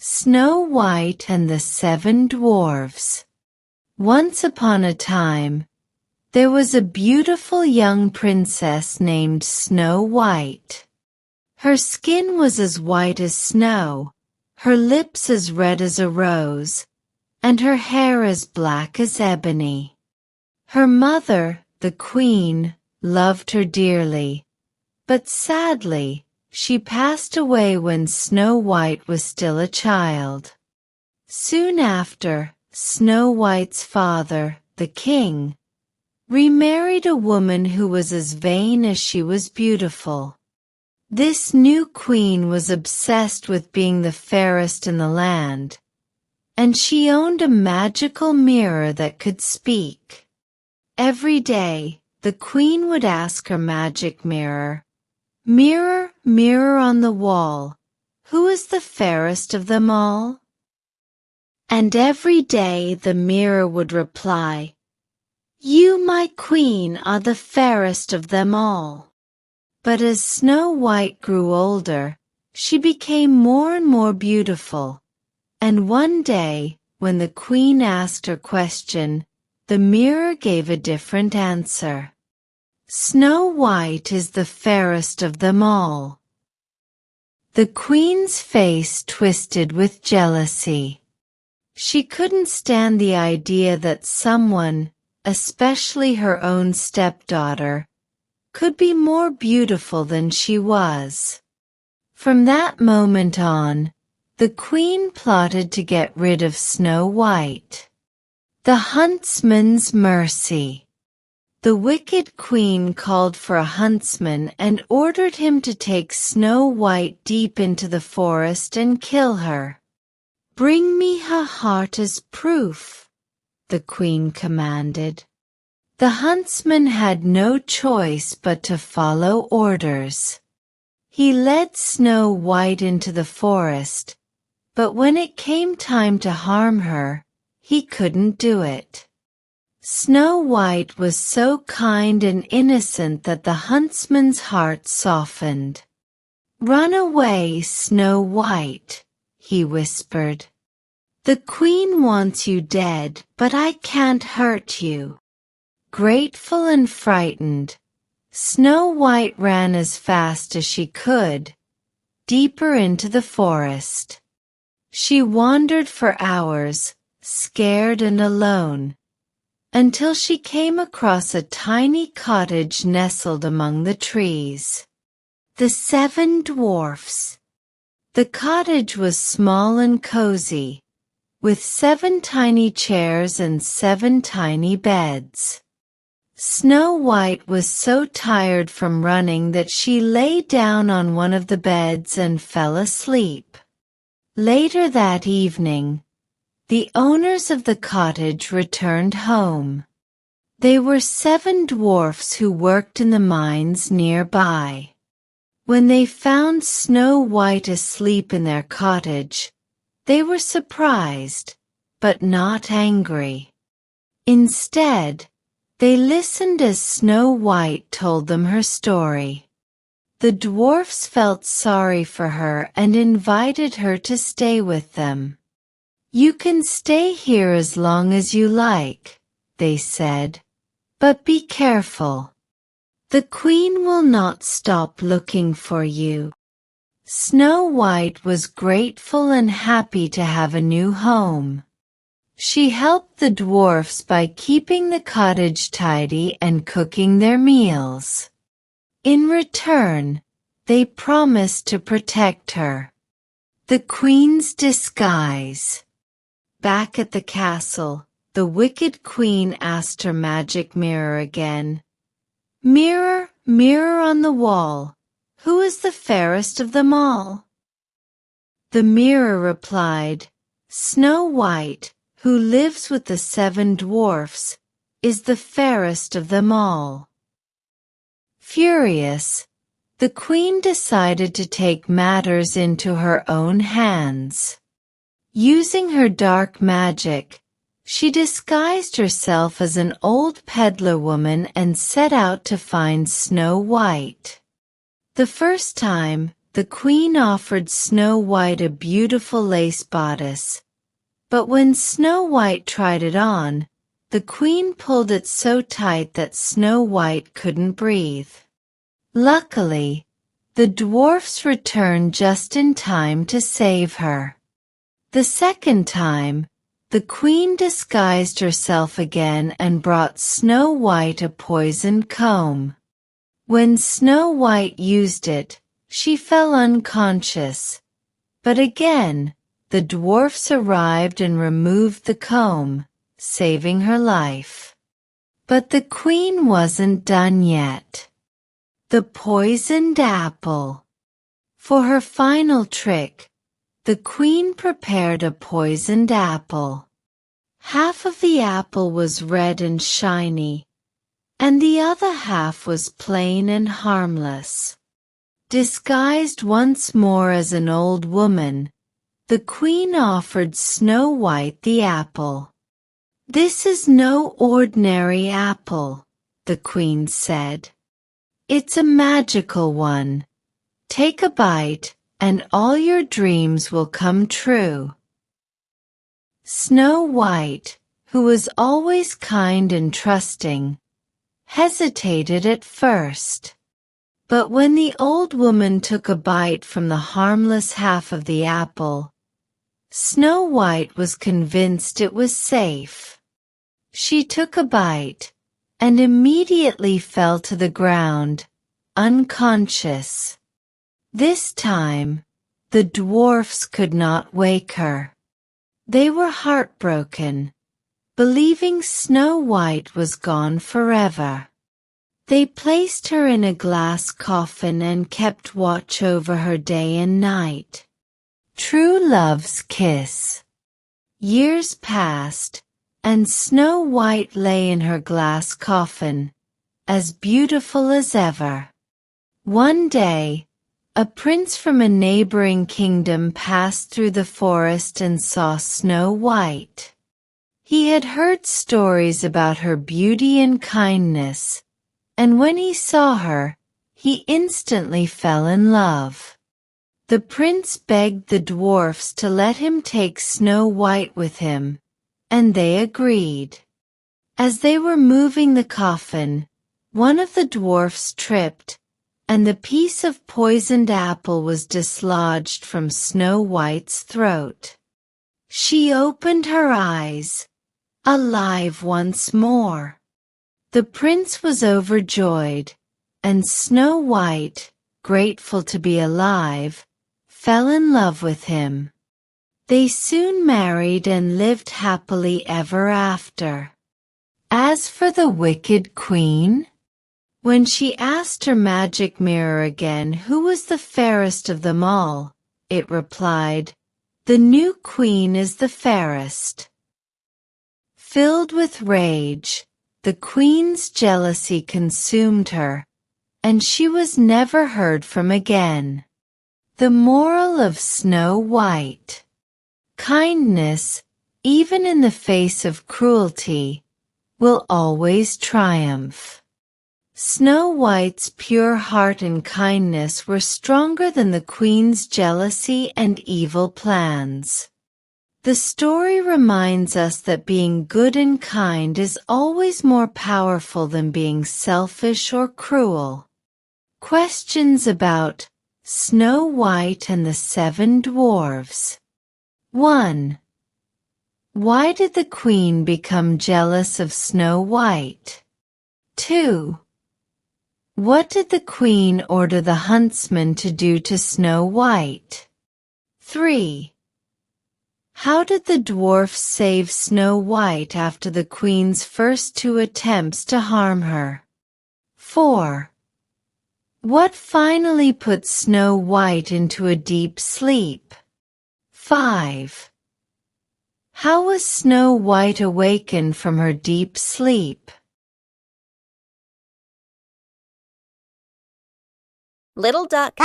Snow White and the 7 Dwarves. Once upon a time, there was a beautiful young princess named Snow White. Her skin was as white as snow, her lips as red as a rose, and her hair as black as ebony. Her mother, the queen, loved her dearly, but sadly, she passed away when Snow White was still a child. Soon after, Snow White's father, the king, remarried a woman who was as vain as she was beautiful. This new queen was obsessed with being the fairest in the land, and she owned a magical mirror that could speak. Every day, the queen would ask her magic mirror, "Mirror, mirror on the wall, who is the fairest of them all?" And every day the mirror would reply, "You, my queen, are the fairest of them all." But as Snow White grew older, she became more and more beautiful, and one day, when the queen asked her question, the mirror gave a different answer. Snow White is the fairest of them all. The queen's face twisted with jealousy. She couldn't stand the idea that someone, especially her own stepdaughter, could be more beautiful than she was. From that moment on, the queen plotted to get rid of Snow White. The huntsman's mercy. The wicked queen called for a huntsman and ordered him to take Snow White deep into the forest and kill her. "Bring me her heart as proof," the queen commanded. The huntsman had no choice but to follow orders. He led Snow White into the forest, but when it came time to harm her, he couldn't do it. Snow White was so kind and innocent that the huntsman's heart softened. "Run away, Snow White," he whispered. "The queen wants you dead, but I can't hurt you." Grateful and frightened, Snow White ran as fast as she could, deeper into the forest. She wandered for hours, scared and alone, until she came across a tiny cottage nestled among the trees. The 7 Dwarfs. The cottage was small and cozy, with 7 tiny chairs and 7 tiny beds. Snow White was so tired from running that she lay down on one of the beds and fell asleep. Later that evening, the owners of the cottage returned home. They were 7 dwarfs who worked in the mines nearby. When they found Snow White asleep in their cottage, they were surprised, but not angry. Instead, they listened as Snow White told them her story. The dwarfs felt sorry for her and invited her to stay with them. "You can stay here as long as you like," they said, "but be careful. The queen will not stop looking for you." Snow White was grateful and happy to have a new home. She helped the dwarfs by keeping the cottage tidy and cooking their meals. In return, they promised to protect her. The queen's disguise. Back at the castle, the wicked queen asked her magic mirror again, "Mirror, mirror on the wall, who is the fairest of them all?" The mirror replied, "Snow White, who lives with the 7 dwarfs, is the fairest of them all." Furious, the queen decided to take matters into her own hands. Using her dark magic, she disguised herself as an old peddler woman and set out to find Snow White. The first time, the queen offered Snow White a beautiful lace bodice. But when Snow White tried it on, the queen pulled it so tight that Snow White couldn't breathe. Luckily, the dwarfs returned just in time to save her. The second time, the queen disguised herself again and brought Snow White a poisoned comb. When Snow White used it, she fell unconscious. But again, the dwarfs arrived and removed the comb, saving her life. But the queen wasn't done yet. The poisoned apple. For her final trick, the queen prepared a poisoned apple. Half of the apple was red and shiny, and the other half was plain and harmless. Disguised once more as an old woman, the queen offered Snow White the apple. "This is no ordinary apple," the queen said. "It's a magical one. Take a bite, and all your dreams will come true." Snow White, who was always kind and trusting, hesitated at first. But when the old woman took a bite from the harmless half of the apple, Snow White was convinced it was safe. She took a bite, and immediately fell to the ground, unconscious. This time, the dwarfs could not wake her. They were heartbroken, believing Snow White was gone forever. They placed her in a glass coffin and kept watch over her day and night. True love's kiss. Years passed, and Snow White lay in her glass coffin, as beautiful as ever. One day, a prince from a neighboring kingdom passed through the forest and saw Snow White. He had heard stories about her beauty and kindness, and when he saw her, he instantly fell in love. The prince begged the dwarfs to let him take Snow White with him, and they agreed. As they were moving the coffin, one of the dwarfs tripped, and the piece of poisoned apple was dislodged from Snow White's throat. She opened her eyes, alive once more. The prince was overjoyed, and Snow White, grateful to be alive, fell in love with him. They soon married and lived happily ever after. As for the wicked queen, when she asked her magic mirror again who was the fairest of them all, it replied, "The new queen is the fairest." Filled with rage, the queen's jealousy consumed her, and she was never heard from again. The moral of Snow White: kindness, even in the face of cruelty, will always triumph. Snow White's pure heart and kindness were stronger than the queen's jealousy and evil plans. The story reminds us that being good and kind is always more powerful than being selfish or cruel. Questions about Snow White and the Seven Dwarves. 1. Why did the queen become jealous of Snow White? 2. What did the queen order the huntsman to do to Snow White? 3. How did the dwarfs save Snow White after the queen's first 2 attempts to harm her? 4. What finally put Snow White into a deep sleep? 5. How was Snow White awakened from her deep sleep? Little duck.